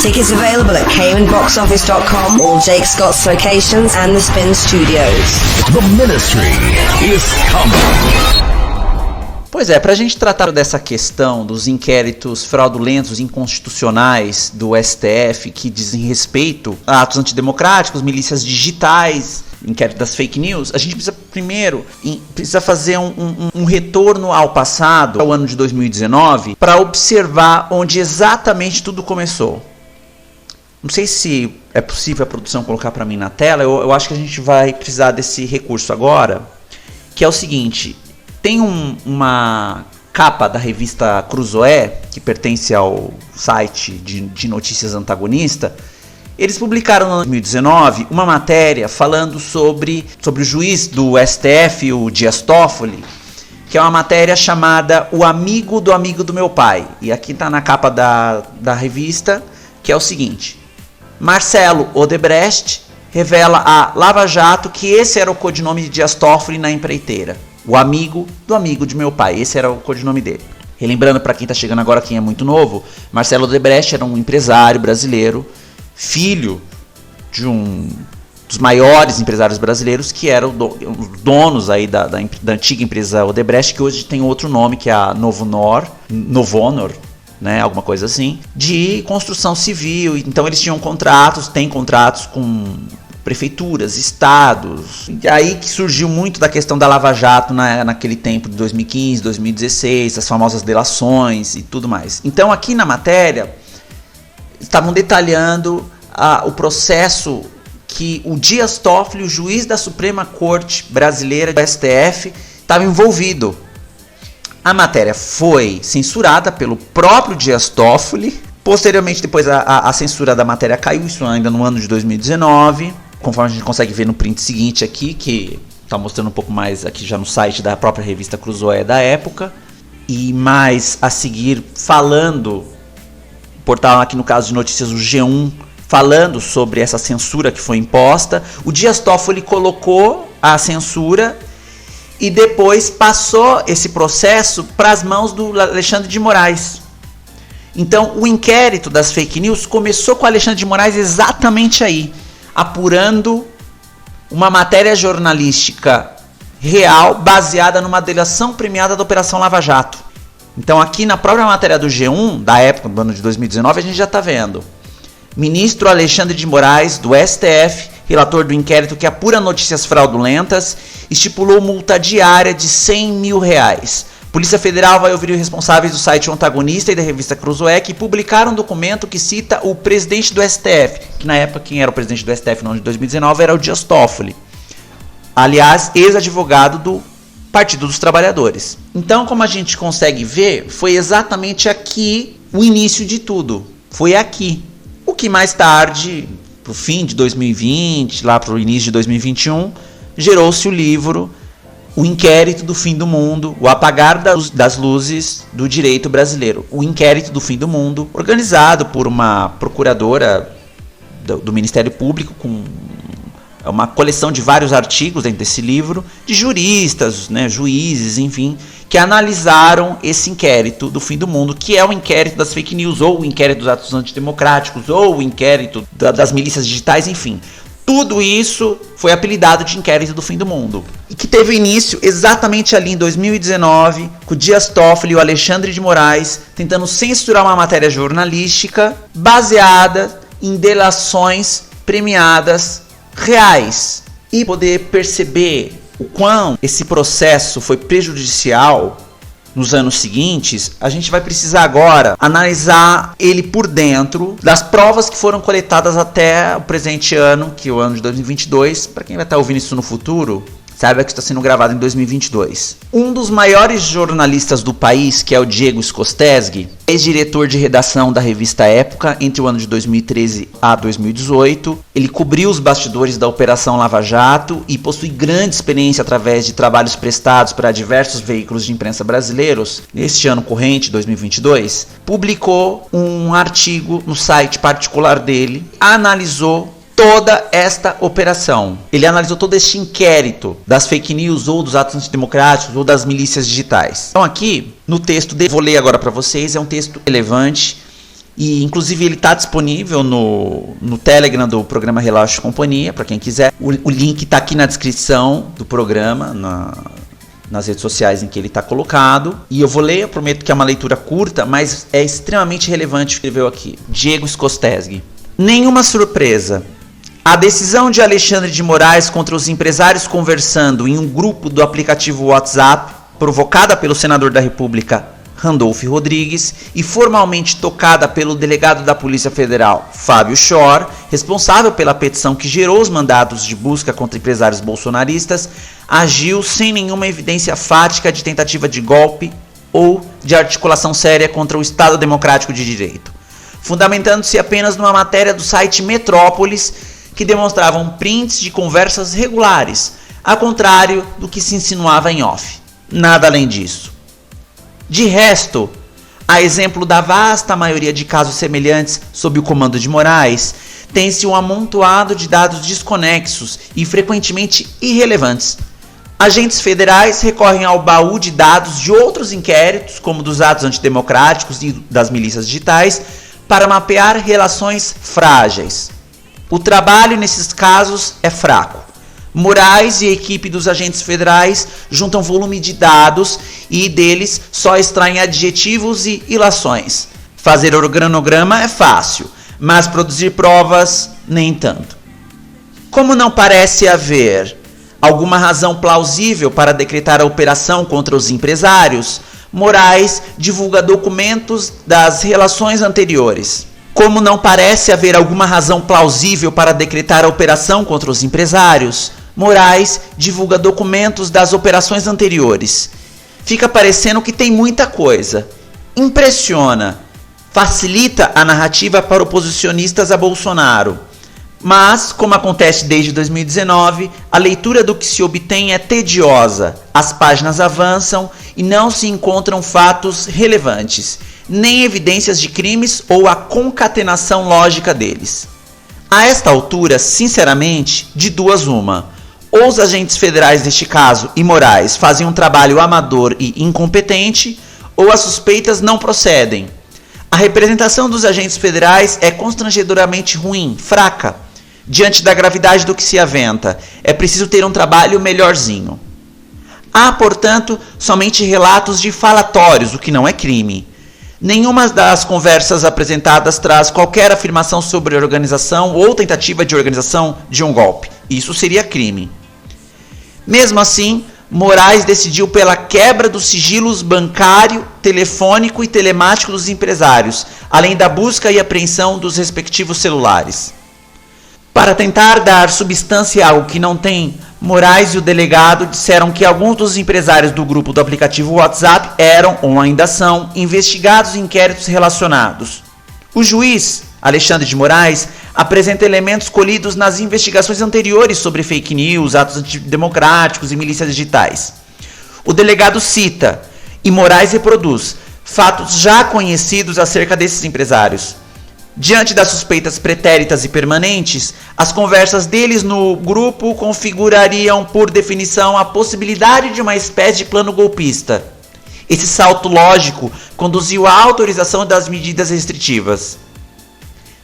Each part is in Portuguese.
Tickets available at caymanboxoffice.com, all Jake Scott's locations and the Spin Studios. The Ministry is coming. Pois é, para a gente tratar dessa questão dos inquéritos fraudulentos, inconstitucionais do STF que dizem respeito a atos antidemocráticos, milícias digitais, inquérito das fake news, a gente precisa primeiro fazer um retorno ao passado, ao ano de 2019, para observar onde exatamente tudo começou. Não sei se é possível a produção colocar para mim na tela, eu acho que a gente vai precisar desse recurso agora, que é o seguinte: tem uma capa da revista Cruzoé, que pertence ao site de notícias antagonista. Eles publicaram em 2019 uma matéria falando sobre o juiz do STF, o Dias Toffoli, que é uma matéria chamada O Amigo do Meu Pai. E aqui está na capa da revista, que é o seguinte: Marcelo Odebrecht revela a Lava Jato que esse era o codinome de Dias Toffoli na empreiteira. O amigo de meu pai, esse era o codinome dele. Relembrando para quem está chegando agora, quem é muito novo, Marcelo Odebrecht era um empresário brasileiro, filho de dos maiores empresários brasileiros, que eram os donos aí da antiga empresa Odebrecht, que hoje tem outro nome, que é a Novonor, né, alguma coisa assim, de construção civil. Então eles tinham têm contratos com prefeituras, estados. E aí que surgiu muito da questão da Lava Jato naquele tempo de 2015, 2016, as famosas delações e tudo mais. Então aqui na matéria estavam detalhando o processo que o Dias Toffoli, o juiz da Suprema Corte Brasileira do STF, estava envolvido. A matéria foi censurada pelo próprio Dias Toffoli. Posteriormente, depois a censura da matéria caiu, isso ainda no ano de 2019. Conforme a gente consegue ver no print seguinte aqui, que está mostrando um pouco mais aqui já no site da própria revista Cruzoé da época. E mais a seguir falando, o portal aqui no caso de notícias, o G1, falando sobre essa censura que foi imposta. O Dias Toffoli colocou a censura e depois passou esse processo para as mãos do Alexandre de Moraes. Então o inquérito das fake news começou com o Alexandre de Moraes exatamente aí, apurando uma matéria jornalística real baseada numa delação premiada da Operação Lava Jato. Então aqui na própria matéria do G1, da época, do ano de 2019, a gente já está vendo: ministro Alexandre de Moraes, do STF, relator do inquérito que apura notícias fraudulentas, estipulou multa diária de R$100 mil. Polícia Federal vai ouvir os responsáveis do site Antagonista e da revista Cruzoé, que publicaram um documento que cita o presidente do STF, que na época quem era o presidente do STF no ano de 2019 era o Dias Toffoli. Aliás, ex-advogado do Partido dos Trabalhadores. Então, como a gente consegue ver, foi exatamente aqui o início de tudo. Foi aqui. O que mais tarde, pro fim de 2020, lá pro início de 2021, gerou-se o livro O Inquérito do Fim do Mundo, o apagar das luzes do direito brasileiro. O Inquérito do Fim do Mundo, organizado por uma procuradora do Ministério Público, com uma coleção de vários artigos dentro desse livro, de juristas, né, juízes, enfim, que analisaram esse inquérito do fim do mundo, que é o inquérito das fake news, ou o inquérito dos atos antidemocráticos, ou o inquérito das milícias digitais, enfim. Tudo isso foi apelidado de inquérito do fim do mundo. E que teve início exatamente ali em 2019, com o Dias Toffoli e o Alexandre de Moraes tentando censurar uma matéria jornalística baseada em delações premiadas reais. E poder perceber o quão esse processo foi prejudicial nos anos seguintes, a gente vai precisar agora analisar ele por dentro das provas que foram coletadas até o presente ano, que é o ano de 2022. Para quem vai estar ouvindo isso no futuro, saiba que está sendo gravado em 2022. Um dos maiores jornalistas do país, que é o Diego Skostesky, ex-diretor de redação da revista Época entre o ano de 2013 a 2018. Ele cobriu os bastidores da Operação Lava Jato e possui grande experiência através de trabalhos prestados para diversos veículos de imprensa brasileiros. Neste ano corrente, 2022, publicou um artigo no site particular dele, analisou toda esta operação. Ele analisou todo este inquérito das fake news ou dos atos antidemocráticos ou das milícias digitais. Então aqui, no texto dele, vou ler agora para vocês, é um texto relevante E inclusive ele está disponível no Telegram do programa Relaxa e Companhia, para quem quiser. O link está aqui na descrição do programa, nas redes sociais em que ele está colocado. E eu vou ler, eu prometo que é uma leitura curta, mas é extremamente relevante o que escreveu aqui. Diego Skostesky. Nenhuma surpresa. A decisão de Alexandre de Moraes contra os empresários conversando em um grupo do aplicativo WhatsApp, provocada pelo senador da República, Randolph Rodrigues, e formalmente tocada pelo delegado da Polícia Federal, Fábio Schor, responsável pela petição que gerou os mandados de busca contra empresários bolsonaristas, agiu sem nenhuma evidência fática de tentativa de golpe ou de articulação séria contra o Estado Democrático de Direito, fundamentando-se apenas numa matéria do site Metrópolis que demonstravam prints de conversas regulares, ao contrário do que se insinuava em off. Nada além disso. De resto, a exemplo da vasta maioria de casos semelhantes sob o comando de Moraes, tem-se um amontoado de dados desconexos e frequentemente irrelevantes. Agentes federais recorrem ao baú de dados de outros inquéritos, como dos atos antidemocráticos e das milícias digitais, para mapear relações frágeis. O trabalho nesses casos é fraco. Moraes e a equipe dos agentes federais juntam volume de dados e deles só extraem adjetivos e ilações. Fazer organograma é fácil, mas produzir provas nem tanto. Como não parece haver alguma razão plausível para decretar a operação contra os empresários, Moraes divulga documentos das relações anteriores. Como não parece haver alguma razão plausível para decretar a operação contra os empresários, Moraes divulga documentos das operações anteriores. Fica parecendo que tem muita coisa. Impressiona. Facilita a narrativa para oposicionistas a Bolsonaro. Mas, como acontece desde 2019, a leitura do que se obtém é tediosa. As páginas avançam e não se encontram fatos relevantes, nem evidências de crimes ou a concatenação lógica deles. A esta altura, sinceramente, de duas uma. Ou os agentes federais neste caso e Moraes fazem um trabalho amador e incompetente, ou as suspeitas não procedem. A representação dos agentes federais é constrangedoramente ruim, fraca. Diante da gravidade do que se aventa, é preciso ter um trabalho melhorzinho. Há, portanto, somente relatos de falatórios, o que não é crime. Nenhuma das conversas apresentadas traz qualquer afirmação sobre organização ou tentativa de organização de um golpe. Isso seria crime. Mesmo assim, Moraes decidiu pela quebra dos sigilos bancário, telefônico e telemático dos empresários, além da busca e apreensão dos respectivos celulares. Para tentar dar substância a algo que não tem, Moraes e o delegado disseram que alguns dos empresários do grupo do aplicativo WhatsApp eram, ou ainda são, investigados em inquéritos relacionados. O juiz, Alexandre de Moraes, apresenta elementos colhidos nas investigações anteriores sobre fake news, atos antidemocráticos e milícias digitais. O delegado cita, e Moraes reproduz, fatos já conhecidos acerca desses empresários. Diante das suspeitas pretéritas e permanentes, as conversas deles no grupo configurariam, por definição, a possibilidade de uma espécie de plano golpista. Esse salto lógico conduziu à autorização das medidas restritivas.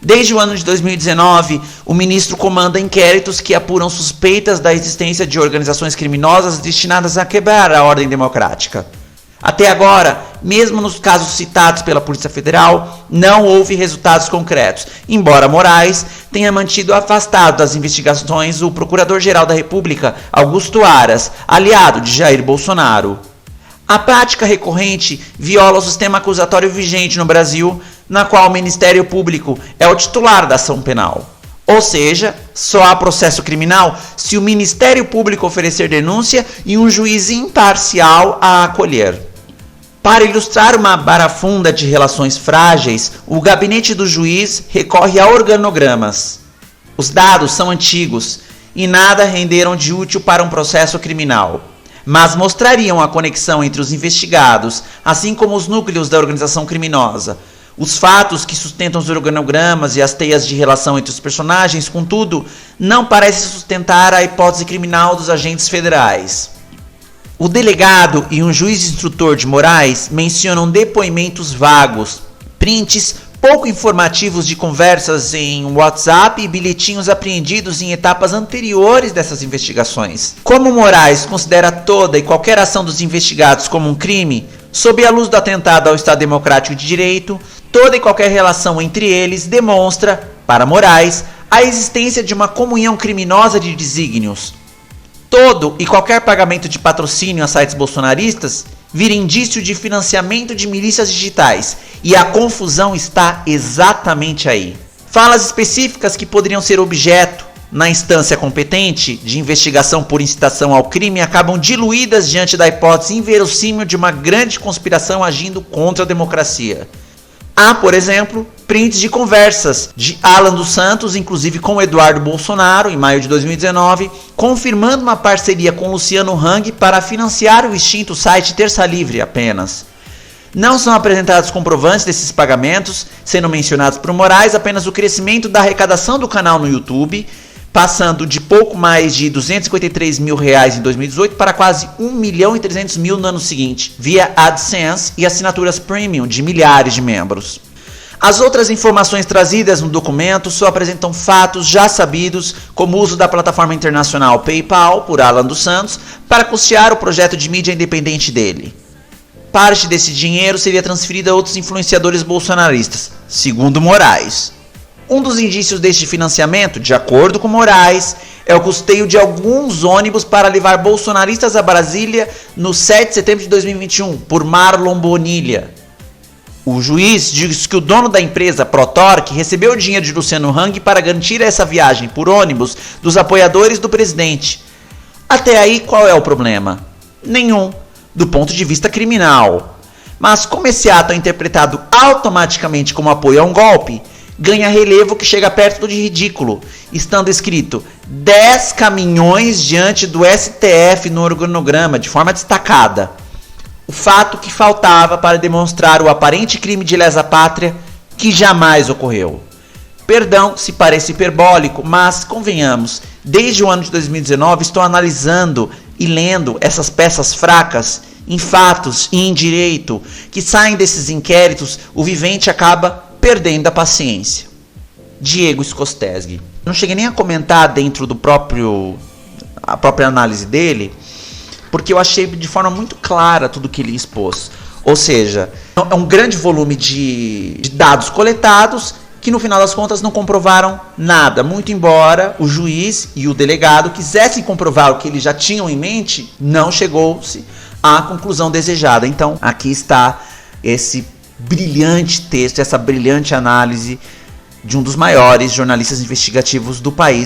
Desde o ano de 2019, o ministro comanda inquéritos que apuram suspeitas da existência de organizações criminosas destinadas a quebrar a ordem democrática. Até agora, mesmo nos casos citados pela Polícia Federal, não houve resultados concretos, embora Moraes tenha mantido afastado das investigações o Procurador-Geral da República, Augusto Aras, aliado de Jair Bolsonaro. A prática recorrente viola o sistema acusatório vigente no Brasil, na qual o Ministério Público é o titular da ação penal. Ou seja, só há processo criminal se o Ministério Público oferecer denúncia e um juiz imparcial a acolher. Para ilustrar uma barafunda de relações frágeis, o gabinete do juiz recorre a organogramas. Os dados são antigos e nada renderam de útil para um processo criminal, mas mostrariam a conexão entre os investigados, assim como os núcleos da organização criminosa. Os fatos que sustentam os organogramas e as teias de relação entre os personagens, contudo, não parecem sustentar a hipótese criminal dos agentes federais. O delegado e um juiz instrutor de Moraes mencionam depoimentos vagos, prints pouco informativos de conversas em WhatsApp e bilhetinhos apreendidos em etapas anteriores dessas investigações. Como Moraes considera toda e qualquer ação dos investigados como um crime, sob a luz do atentado ao Estado Democrático de Direito, toda e qualquer relação entre eles demonstra, para Moraes, a existência de uma comunhão criminosa de desígnios. Todo e qualquer pagamento de patrocínio a sites bolsonaristas vira indício de financiamento de milícias digitais, e a confusão está exatamente aí. Falas específicas que poderiam ser objeto, na instância competente, de investigação por incitação ao crime acabam diluídas diante da hipótese inverossímil de uma grande conspiração agindo contra a democracia. Há, por exemplo, prints de conversas de Alan dos Santos, inclusive com Eduardo Bolsonaro, em maio de 2019, confirmando uma parceria com Luciano Hang para financiar o extinto site Terça Livre apenas. Não são apresentados comprovantes desses pagamentos, sendo mencionados por Moraes apenas o crescimento da arrecadação do canal no YouTube, passando de pouco mais de R$253 mil em 2018 para quase R$1.300.000 no ano seguinte, via AdSense e assinaturas premium de milhares de membros. As outras informações trazidas no documento só apresentam fatos já sabidos, como o uso da plataforma internacional PayPal por Alan dos Santos para custear o projeto de mídia independente dele. Parte desse dinheiro seria transferida a outros influenciadores bolsonaristas, segundo Moraes. Um dos indícios deste financiamento, de acordo com Moraes, é o custeio de alguns ônibus para levar bolsonaristas a Brasília no 7 de setembro de 2021, por Marlon Bonilha. O juiz diz que o dono da empresa, Protorque, recebeu o dinheiro de Luciano Hang para garantir essa viagem por ônibus dos apoiadores do presidente. Até aí, qual é o problema? Nenhum, do ponto de vista criminal. Mas como esse ato é interpretado automaticamente como apoio a um golpe, ganha relevo que chega perto de ridículo, estando escrito 10 caminhões diante do STF no organograma, de forma destacada. O fato que faltava para demonstrar o aparente crime de lesa-pátria que jamais ocorreu. Perdão se parece hiperbólico, mas convenhamos, desde o ano de 2019 estou analisando e lendo essas peças fracas em fatos e em direito que saem desses inquéritos, o vivente acaba perdendo a paciência. Diego Skostesky. Não cheguei nem a comentar dentro do a própria análise dele, porque eu achei de forma muito clara tudo que ele expôs. Ou seja, é um grande volume de dados coletados que no final das contas não comprovaram nada, muito embora o juiz e o delegado quisessem comprovar o que eles já tinham em mente, não chegou-se à conclusão desejada. Então, aqui está esse brilhante texto, essa brilhante análise de um dos maiores jornalistas investigativos do país.